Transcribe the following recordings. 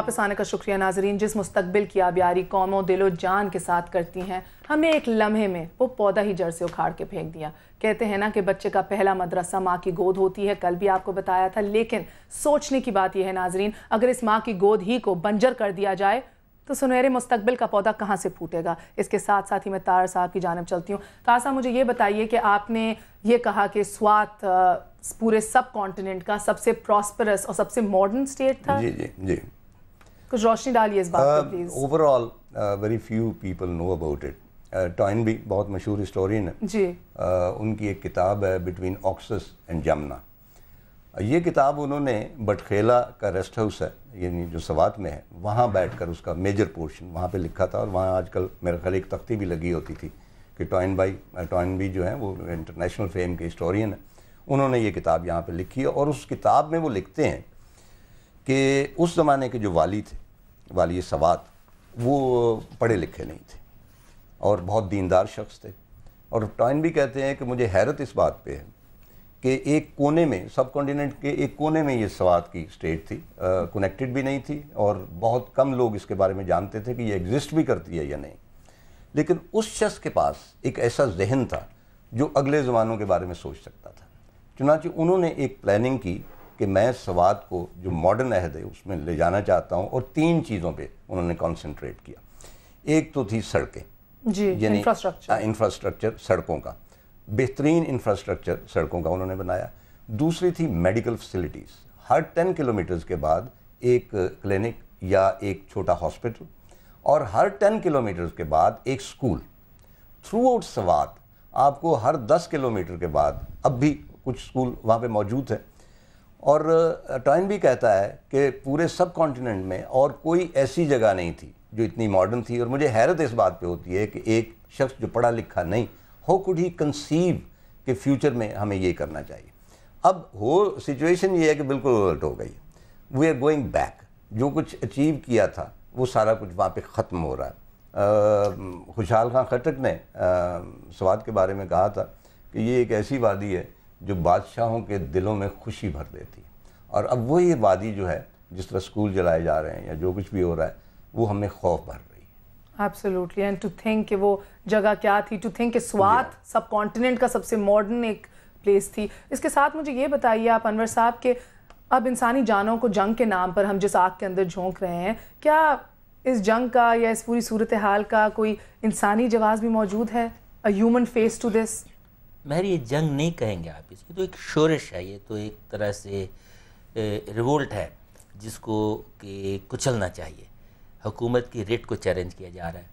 واپس آنے کا شکریہ ناظرین. جس مستقبل کی آبیاری قوموں دل و جان کے ساتھ کرتی ہیں، ہم نے ایک لمحے میں وہ پودا ہی جڑ سے اکھاڑ کے پھینک دیا. کہتے ہیں نا کہ بچے کا پہلا مدرسہ ماں کی گود ہوتی ہے، کل بھی آپ کو بتایا تھا. لیکن سوچنے کی بات یہ ہے ناظرین، اگر اس ماں کی گود ہی کو بنجر کر دیا جائے تو سنہرے مستقبل کا پودا کہاں سے پھوٹے گا. اس کے ساتھ ساتھ ہی میں طاہر صاحب کی جانب چلتی ہوں. طاہر صاحب مجھے یہ بتائیے کہ آپ نے یہ کہا کہ سوات پورے سب کانٹیننٹ کا سب سے پراسپرس اور سب سے ماڈرن اسٹیٹ تھا. جی کچھ روشنی ڈالیے اس بات پر please. Overall very few people know about it. Twain بھی بہت مشہور ہسٹورین ہے جی. ان کی ایک کتاب ہے بٹوین آکسس اینڈ جمنا. یہ کتاب انہوں نے بٹخیلا کا ریسٹ ہاؤس ہے یعنی جو سوات میں ہے وہاں بیٹھ کر اس کا میجر پورشن وہاں پہ لکھا تھا. اور وہاں آج کل میرے خیال ایک تختی بھی لگی ہوتی تھی کہ ٹوائن بھی جو ہیں وہ انٹرنیشنل فیم کے ہسٹورین ہیں. انہوں نے یہ کتاب یہاں پہ لکھی ہے اور اس کتاب میں وہ لکھتے ہیں کہ اس زمانے کے جو والی تھے، والی سوات، وہ پڑھے لکھے نہیں تھے اور بہت دیندار شخص تھے. اور ٹوائن بھی کہتے ہیں کہ مجھے حیرت اس بات پہ ہے کہ ایک کونے میں سب کانٹیننٹ کے ایک کونے میں یہ سوات کی اسٹیٹ تھی، کنیکٹڈ بھی نہیں تھی اور بہت کم لوگ اس کے بارے میں جانتے تھے کہ یہ ایگزسٹ بھی کرتی ہے یا نہیں. لیکن اس شخص کے پاس ایک ایسا ذہن تھا جو اگلے زمانوں کے بارے میں سوچ سکتا تھا. چنانچہ انہوں نے ایک پلاننگ کی کہ میں سوات کو جو ماڈرن عہد ہے اس میں لے جانا چاہتا ہوں اور 3 چیزوں پہ انہوں نے کنسنٹریٹ کیا. ایک تو تھی سڑکیں، یعنی انفراسٹرکچر، سڑکوں کا بہترین انفراسٹرکچر سڑکوں کا انہوں نے بنایا. دوسری تھی میڈیکل فیسلٹیز، ہر 10 کلومیٹرز کے بعد ایک کلینک یا ایک چھوٹا ہاسپٹل اور ہر 10 کلومیٹرز کے بعد ایک سکول. تھرو آؤٹ سوات آپ کو ہر 10 کلومیٹر کے بعد اب بھی کچھ سکول وہاں پہ موجود ہیں. اور ٹوائن بھی کہتا ہے کہ پورے سب کانٹیننٹ میں اور کوئی ایسی جگہ نہیں تھی جو اتنی ماڈرن تھی. اور مجھے حیرت اس بات پہ ہوتی ہے کہ ایک شخص جو پڑھا لکھا نہیں، ہو کوڈ ہی کنسیو کہ فیوچر میں ہمیں یہ کرنا چاہیے. اب سچویشن یہ ہے کہ بالکل الٹ ہو گئی. We are going back. جو کچھ اچیو کیا تھا وہ سارا کچھ وہاں پہ ختم ہو رہا ہے. خوشحال خان خٹک نے سوات کے بارے میں کہا تھا کہ یہ ایک ایسی وادی ہے جو بادشاہوں کے دلوں میں خوشی بھر دیتی ہے. اور اب وہی وادی جو ہے جس طرح سکول جلائے جا رہے ہیں یا جو کچھ بھی ہو رہا ہے وہ ہمیں خوف بھر رہی ہے. ایبسلیوٹلی. اینڈ ٹو تھنک کہ وہ جگہ کیا تھی، ٹو تھنک کہ سوات سب کانٹیننٹ کا سب سے ماڈرن ایک پلیس تھی. اس کے ساتھ مجھے یہ بتائیے آپ انور صاحب کہ اب انسانی جانوں کو جنگ کے نام پر ہم جس آگ کے اندر جھونک رہے ہیں، کیا اس جنگ کا یا اس پوری صورتحال کا کوئی انسانی جواز بھی موجود ہے؟ a human face to this؟ مہر یہ جنگ نہیں کہیں گے آپ، اس کی تو ایک شورش ہے، یہ تو ایک طرح سے ریولٹ ہے جس کو کہ کچلنا چاہیے. حکومت کی ریٹ کو چیلنج کیا جا رہا ہے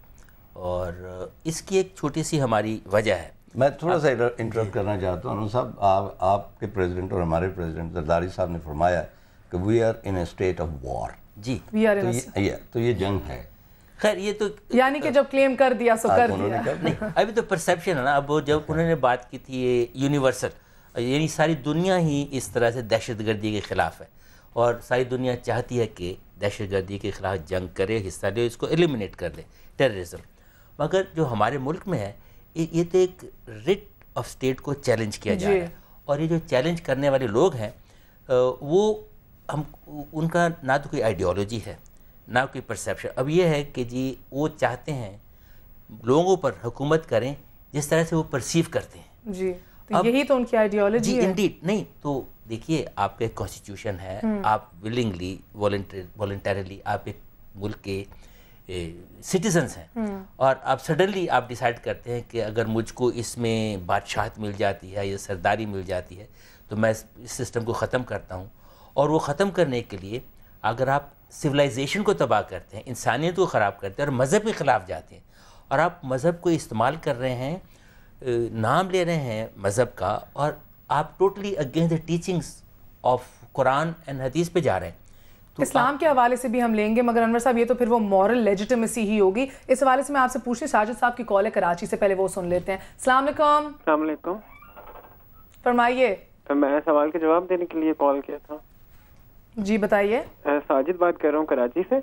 اور اس کی ایک چھوٹی سی ہماری وجہ ہے. میں تھوڑا سا انٹرپٹ کرنا چاہتا ہوں صاحب. آپ کے پریزیڈنٹ اور ہمارے پریزیڈنٹ زرداری صاحب نے فرمایا کہ we are in a state of war. جی تو یہ جنگ ہے. خیر یہ تو یعنی کہ جب کلیم کر دیا سو کر دیا. نہیں ابھی تو پرسیپشن ہے نا. اب جب انہوں نے بات کی تھی یہ یونیورسل، یعنی ساری دنیا ہی اس طرح سے دہشت گردی کے خلاف ہے اور ساری دنیا چاہتی ہے کہ دہشت گردی کے خلاف جنگ کرے، حصہ لے، اس کو ایلیمنیٹ کر دے، ٹیررزم. مگر جو ہمارے ملک میں ہے یہ تو ایک ریٹ آف اسٹیٹ کو چیلنج کیا جا رہا ہے. اور یہ جو چیلنج کرنے والے لوگ ہیں وہ ان کا نہ تو کوئی آئیڈیالوجی ہے نہ کوئی پرسیپشن. اب یہ ہے کہ جی وہ چاہتے ہیں لوگوں پر حکومت کریں جس طرح سے وہ پرسیو کرتے ہیں. جی یہی تو ان کی آئیڈیالوجی ہے. انڈیڈ نہیں تو دیکھیے آپ کا ایک کانسٹیٹیوشن ہے، آپ ولنگلی والنٹریلی آپ ایک ملک کے سٹیزنس ہیں اور آپ سڈنلی آپ ڈیسائیڈ کرتے ہیں کہ اگر مجھ کو اس میں بادشاہت مل جاتی ہے یا سرداری مل جاتی ہے تو میں اس سسٹم کو ختم کرتا ہوں. اور وہ ختم کرنے کے لیے اگر آپ سویلائزیشن کو تباہ کرتے ہیں، انسانیت کو خراب کرتے ہیں اور مذہب کے خلاف جاتے ہیں اور آپ مذہب کو استعمال کر رہے ہیں، نام لے رہے ہیں مذہب کا، اور آپ totally against the teachings of Quran and حدیث پہ جا رہے ہیں. اسلام کے حوالے سے بھی ہم لیں گے مگر انور صاحب یہ تو پھر وہ مورل لیجیٹیمیسی ہی ہوگی. اس حوالے سے میں آپ سے پوچھنے ساجد صاحب کی کال ہے کراچی سے، پہلے وہ سن لیتے ہیں. السلام علیکم. السلام علیکم. فرمائیے. میں سوال کا جواب دینے کے لیے کال کیا تھا. جی بتائیے. ساجد بات کر رہا ہوں کراچی سے.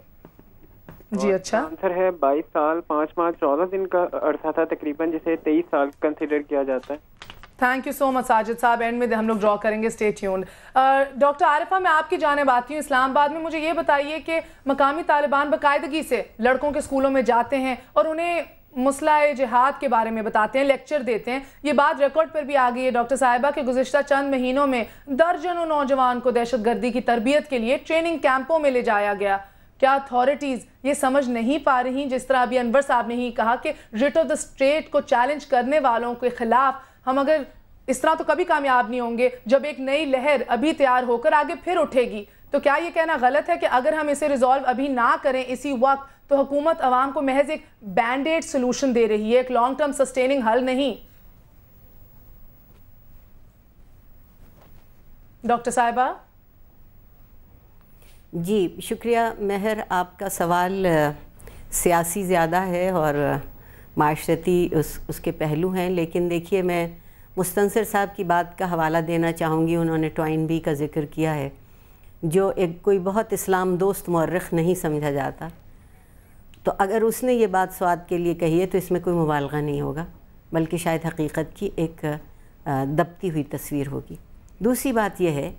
جی اچھا. آنسر ہے 22 سال 5 ماہ 14 دن کا عرصہ تھا تقریباً، جسے 23 سال کنسیڈر کیا جاتا ہے. تھینک یو سو مچ ساجد صاحب. اینڈ میں ہم لوگ ڈرا کریں گے, اسٹے ٹیونڈ. ڈاکٹر عارفہ, میں آپ کی جانب آتی ہوں اسلام آباد میں. مجھے یہ بتائیے کہ مقامی طالبان باقاعدگی سے لڑکوں کے اسکولوں میں جاتے ہیں اور انہیں مسلح جہاد کے بارے میں بتاتے ہیں, لیکچر دیتے ہیں. یہ بات ریکارڈ پر بھی آ گئی ہے ڈاکٹر صاحبہ کہ گزشتہ چند مہینوں میں درجنوں نوجوان کو دہشت گردی کی تربیت کے لیے ٹریننگ کیمپوں میں لے جایا گیا. کیا اتھارٹیز یہ سمجھ نہیں پا رہی, جس طرح ابھی انور صاحب نے ہی کہا کہ ریٹ آف دا اسٹیٹ کو چیلنج کرنے والوں کے خلاف ہم اگر اس طرح تو کبھی کامیاب نہیں ہوں گے, جب ایک نئی لہر ابھی تیار ہو کر آگے پھر اٹھے گی. تو کیا یہ کہنا غلط ہے کہ اگر ہم اسے ریزالو ابھی نہ کریں اسی وقت تو حکومت عوام کو محض ایک بینڈ ایڈ سلوشن دے رہی ہے, ایک لانگ ٹرم سسٹیننگ حل نہیں؟ ڈاکٹر صاحبہ. جی شکریہ مہر, آپ کا سوال سیاسی زیادہ ہے اور معاشرتی اس کے پہلو ہیں, لیکن دیکھیے میں مستنصر صاحب کی بات کا حوالہ دینا چاہوں گی. انہوں نے ٹوائن بی کا ذکر کیا ہے, جو ایک کوئی بہت اسلام دوست مورخ نہیں سمجھا جاتا. تو اگر اس نے یہ بات سواد کے لیے کہی ہے تو اس میں کوئی مبالغہ نہیں ہوگا, بلکہ شاید حقیقت کی ایک دبتی ہوئی تصویر ہوگی. دوسری بات یہ ہے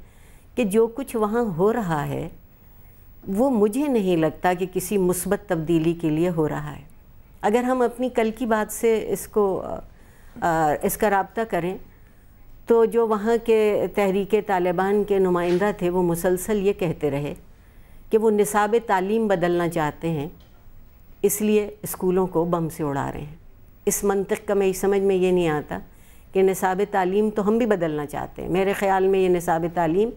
کہ جو کچھ وہاں ہو رہا ہے وہ مجھے نہیں لگتا کہ کسی مثبت تبدیلی کے لیے ہو رہا ہے. اگر ہم اپنی کل کی بات سے اس کا رابطہ کریں تو جو وہاں کے تحریک طالبان کے نمائندہ تھے وہ مسلسل یہ کہتے رہے کہ وہ نصاب تعلیم بدلنا چاہتے ہیں, اس لیے اسکولوں کو بم سے اڑا رہے ہیں. اس منطق کا میں سمجھ میں یہ نہیں آتا کہ نصاب تعلیم تو ہم بھی بدلنا چاہتے ہیں. میرے خیال میں یہ نصاب تعلیم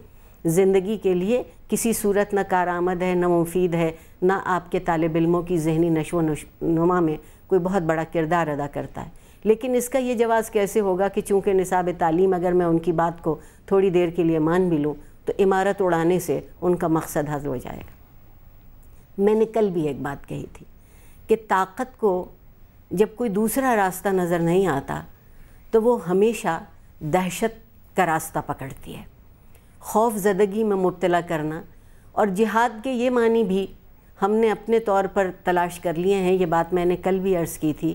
زندگی کے لیے کسی صورت نہ کارآمد ہے, نہ مفید ہے, نہ آپ کے طالب علموں کی ذہنی نشو و نما میں کوئی بہت بڑا کردار ادا کرتا ہے. لیکن اس کا یہ جواز کیسے ہوگا کہ چونکہ نصاب تعلیم اگر میں ان کی بات کو تھوڑی دیر کے لیے مان بھی لوں تو عمارت اڑانے سے ان کا مقصد حاصل ہو جائے گا. میں نے کل بھی ایک بات کہی تھی کہ طاقت کو جب کوئی دوسرا راستہ نظر نہیں آتا تو وہ ہمیشہ دہشت کا راستہ پکڑتی ہے, خوف زدگی میں مبتلا کرنا. اور جہاد کے یہ معنی بھی ہم نے اپنے طور پر تلاش کر لیے ہیں. یہ بات میں نے کل بھی عرض کی تھی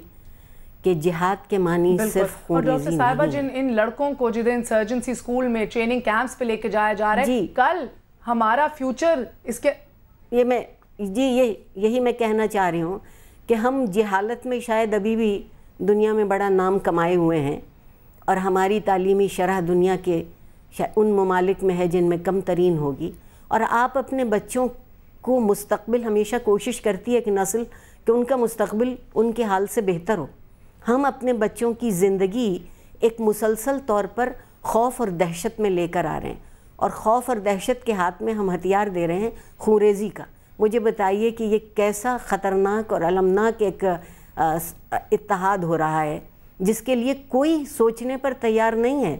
کہ جہاد کے معنی صرف خون ریزی نہیں. اور ڈاکٹر صاحبہ ان لڑکوں کو جدھر انسرجنسی اسکول میں ٹریننگ کیمپس پہ لے کے جایا جا رہا ہے, کل ہمارا فیوچر اس کے یہی میں کہنا چاہ رہی ہوں کہ ہم جہالت میں شاید ابھی بھی دنیا میں بڑا نام کمائے ہوئے ہیں, اور ہماری تعلیمی شرح دنیا کے ان ممالک میں ہے جن میں کم ترین ہوگی. اور آپ اپنے بچوں کو مستقبل ہمیشہ کوشش کرتی ہے کہ نسل کہ ان کا مستقبل ان کے حال سے بہتر ہو. ہم اپنے بچوں کی زندگی ایک مسلسل طور پر خوف اور دہشت میں لے کر آ رہے ہیں, اور خوف اور دہشت کے ہاتھ میں ہم ہتھیار دے رہے ہیں خونریزی کا. مجھے بتائیے کہ یہ کیسا خطرناک اور المناک ایک اتحاد ہو رہا ہے جس کے لیے کوئی سوچنے پر تیار نہیں ہے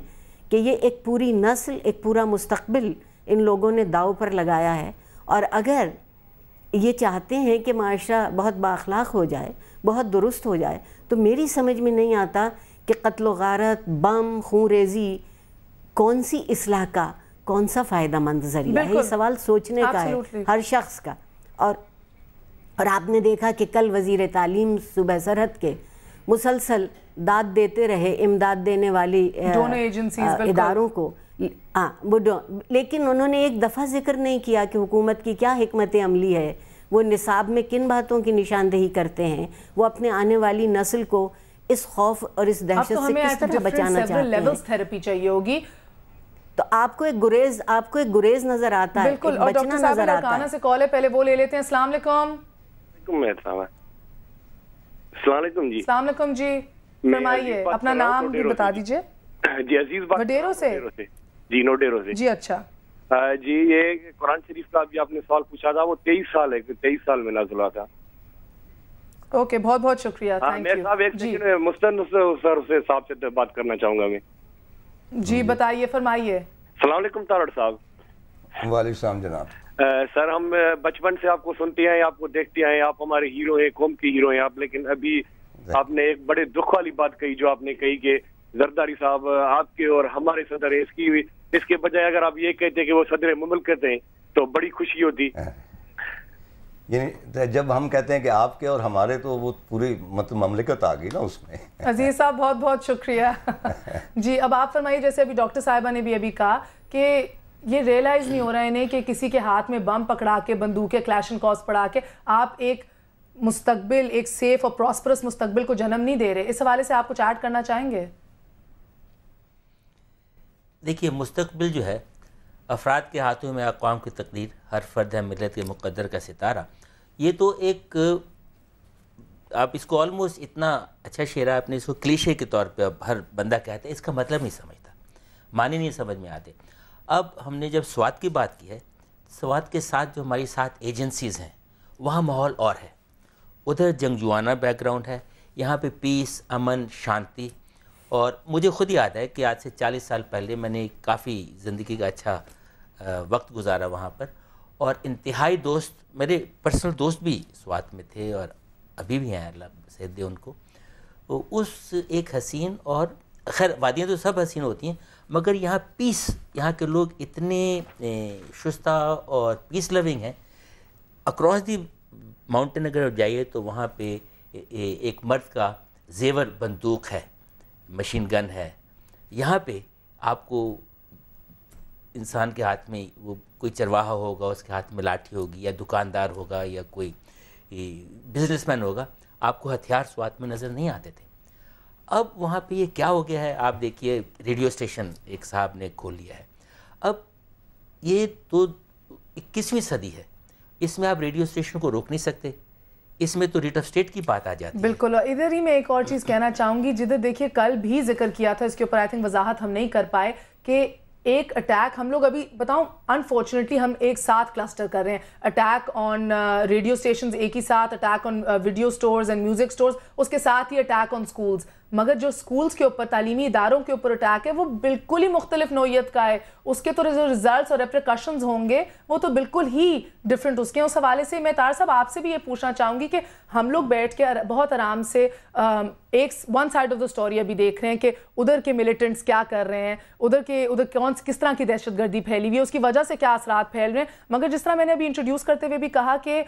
کہ یہ ایک پوری نسل, ایک پورا مستقبل ان لوگوں نے داؤ پر لگایا ہے. اور اگر یہ چاہتے ہیں کہ معاشرہ بہت بااخلاق ہو جائے, بہت درست ہو جائے, تو میری سمجھ میں نہیں آتا کہ قتل و غارت, بم, خون ریزی کون سی اصلاح کا کون سا فائدہ مند ذریعہ ہے. یہ سوال سوچنے کا ہے ہر شخص کا. اور آپ نے دیکھا کہ کل وزیر تعلیم صوبہ سرحد کے مسلسل داد دیتے رہے امداد دینے والی اداروں کو, لیکن انہوں نے ایک دفعہ ذکر نہیں کیا کہ حکومت کی کیا حکمت عملی ہے, وہ نصاب میں کن باتوں کی نشاندہی کرتے ہیں, وہ اپنے آنے والی نسل کو اس خوف اور اس دہشت سے کس طرح بچانا چاہتے ہیں. تھراپی چاہیے ہوگی تو آپ کو ایک گریز نظر آتا ہے, بالکل. اور ڈاکٹر صاحب لڑکانہ سے کال ہے, پہلے وہ لے لیتے ہیں. السلام علیکم. السلام علیکم جی. السلام علیکم جی, فرمائیے, اپنا نام بھی بتا دیجئے. جی عزیز بات وڈیرو سے. جی نوڈیرو سے. جی اچھا جی, یہ قرآن شریف کا بھی آپ نے سوال پوچھا تھا, وہ 23 سال ہے, 23 سال میں نازل ہوا تھا. اوکے, بہت بہت شکریہ. میں صاحب ایک سیکنڈ مستنصر صاحب سے بات کرنا چاہوں گا میں. جی بتائیے, فرمائیے. السلام علیکم تارڑ صاحب. وعلیکم السلام جناب. سر ہم بچپن سے آپ کو سنتے ہیں, آپ کو دیکھتے ہیں, آپ ہمارے ہیرو ہیں, قوم کے ہیرو ہیں آپ, لیکن ابھی آپ نے ایک بڑے دکھ والی بات کہی جو آپ نے کہی کہ زرداری صاحب آپ کے اور ہمارے صدر ہیں, اس کے بجائے اگر آپ یہ کہتے کہ وہ صدر مملکت ہیں تو بڑی خوشی ہوتی. یعنی جب ہم کہتے ہیں کہ آپ کے اور ہمارے تو وہ پوری مطلب مملکت آ گئی نا اس میں. عزیز صاحب بہت بہت شکریہ. جی اب آپ فرمائیے, جیسے ابھی ڈاکٹر صاحبہ نے بھی ابھی کہا کہ یہ ریئلائز نہیں ہو رہا ہے انہیں کہ کسی کے ہاتھ میں بم پکڑا کے, بندوقیں کلیشن کورس پڑھا کے آپ ایک مستقبل, ایک سیف اور پراسپرس مستقبل کو جنم نہیں دے رہے. اس حوالے سے آپ کچھ ایڈ کرنا چاہیں گے؟ دیکھیے, مستقبل جو ہے افراد کے ہاتھوں میں اقوام کی تقدیر, ہر فرد ہے ملت کے مقدر کا ستارہ. یہ تو ایک آپ اس کو آلموسٹ اتنا اچھا شعر ہے, آپ نے اس کو کلیشے کے طور پہ اب ہر بندہ کہتا ہے, اس کا مطلب نہیں سمجھتا, معنی نہیں سمجھ میں آتے. اب ہم نے جب سوات کی بات کی ہے, سوات کے ساتھ جو ہماری ساتھ ایجنسیز ہیں وہاں ماحول اور ہے. ادھر جنگجوانہ بیک گراؤنڈ ہے, یہاں پہ پیس, امن, شانتی. اور مجھے خود یاد ہے کہ آج سے 40 سال پہلے میں نے کافی زندگی کا اچھا وقت گزارا وہاں پر, اور انتہائی دوست, میرے پرسنل دوست بھی سوات میں تھے اور ابھی بھی ہیں, اللہ صحت دے ان کو. اس ایک حسین, اور خیر وادیاں تو سب حسین ہوتی ہیں, مگر یہاں پیس, یہاں کے لوگ اتنے شستہ اور پیس لونگ ہیں. اکراس دی ماؤنٹین اگر جائیے تو وہاں پہ ایک مرد کا زیور بندوق ہے, مشین گن ہے. یہاں پہ آپ کو انسان کے ہاتھ میں, وہ کوئی چرواہا ہوگا اس کے ہاتھ میں لاٹھی ہوگی, یا دکاندار ہوگا, یا کوئی بزنس مین ہوگا, آپ کو ہتھیار سوات میں نظر نہیں آتے تھے. اب وہاں پہ یہ کیا ہو گیا ہے, آپ دیکھیے ریڈیو اسٹیشن ایک صاحب نے کھول لیا ہے. اب یہ تو 21ویں صدی ہے, اس میں آپ ریڈیو اسٹیشن کو روک نہیں سکتے, اس میں تو ریٹ آف اسٹیٹ کی بات آ جاتی ہے. بالکل. اور ادھر ہی میں ایک اور چیز کہنا چاہوں گی, جدھر دیکھیے کل بھی ذکر کیا تھا, اس کے اوپر آئی تھنک وضاحت ہم نہیں کر پائے, کہ ایک اٹیک ہم لوگ ابھی بتاؤں انفارچونیٹلی ہم ایک ساتھ کلسٹر کر رہے ہیں, اٹیک آن ریڈیو اسٹیشنز ایک ہی ساتھ, attack on video stores and music stores, اس کے ساتھ ہی اٹیک آن سکولز. مگر جو سکولز کے اوپر, تعلیمی اداروں کے اوپر اٹیک ہے وہ بالکل ہی مختلف نوعیت کا ہے. اس کے تو جو ریزلٹس اور ریپریکشنز ہوں گے وہ تو بالکل ہی ڈفرینٹ اس کے. اس حوالے سے میں طاہر صاحب آپ سے بھی یہ پوچھنا چاہوں گی کہ ہم لوگ بیٹھ کے بہت آرام سے ایک one side of the story ابھی دیکھ رہے ہیں کہ ادھر کے ملیٹنٹس کیا کر رہے ہیں, ادھر کس طرح کی دہشت گردی پھیلی ہوئی ہے, اس کی وجہ سے کیا اثرات پھیل رہے ہیں. مگر جس طرح میں نے ابھی انٹروڈیوس کرتے ہوئے بھی کہا کہ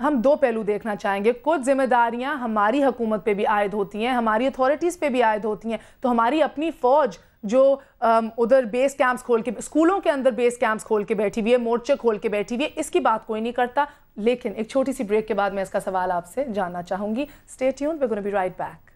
ہم دو پہلو دیکھنا چاہیں گے. کچھ ذمہ داریاں ہماری حکومت پہ بھی عائد ہوتی ہیں, ہماری اتھارٹیز پہ بھی عائد ہوتی ہیں. تو ہماری اپنی فوج جو ادھر بیس کیمپس کھول کے, اسکولوں کے اندر بیس کیمپس کھول کے بیٹھی ہوئی ہے, مورچے کھول کے بیٹھی ہوئی ہے, اس کی بات کوئی نہیں کرتا. لیکن ایک چھوٹی سی بریک کے بعد میں اس کا سوال آپ سے جاننا چاہوں گی. Stay tuned, we are gonna be right back.